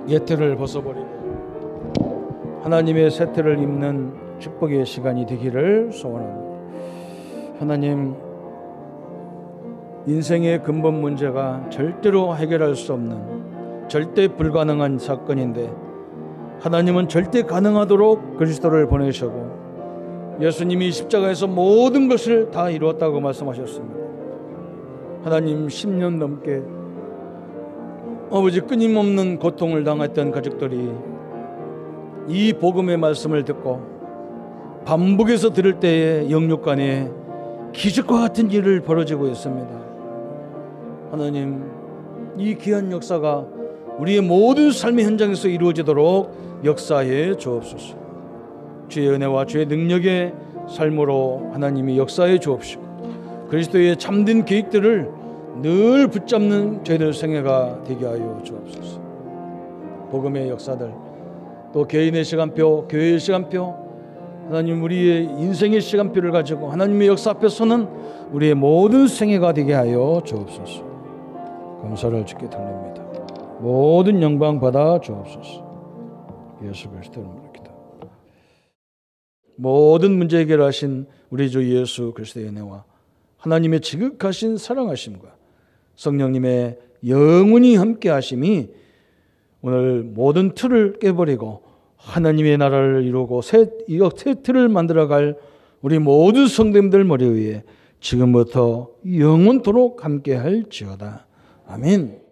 예틀을 벗어버리고 하나님의 새 틀을 입는 축복의 시간이 되기를 소원합니다. 하나님 인생의 근본 문제가 절대로 해결할 수 없는 절대 불가능한 사건인데 하나님은 절대 가능하도록 그리스도를 보내셨고 예수님이 십자가에서 모든 것을 다 이루었다고 말씀하셨습니다. 하나님 10년 넘게 아버지 끊임없는 고통을 당했던 가족들이 이 복음의 말씀을 듣고 반복해서 들을 때에 영육간에 기적과 같은 일을 벌어지고 있습니다. 하나님, 이 귀한 역사가 우리의 모든 삶의 현장에서 이루어지도록 역사해 주옵소서. 주의 은혜와 주의 능력의 삶으로 하나님이 역사해 주옵시고 그리스도의 참된 계획들을 늘 붙잡는 저희들 생애가 되게 하여 주옵소서. 복음의 역사들, 또 개인의 시간표, 교회의 시간표, 하나님 우리의 인생의 시간표를 가지고 하나님의 역사 앞에 서는 우리의 모든 생애가 되게 하여 주옵소서. 감사를 주께 드립니다. 모든 영광 받아 주옵소서. 예수 그리스도의 이름으로 기도합니다. 모든 문제 해결하신 우리 주 예수 그리스도의 은혜와 하나님의 지극하신 사랑하심과 성령님의 영원히 함께 하심이 오늘 모든 틀을 깨버리고 하나님의 나라를 이루고 새 틀을 만들어갈 우리 모든 성도님들 머리 위에 지금부터 영원토록 함께 할지어다. 아멘.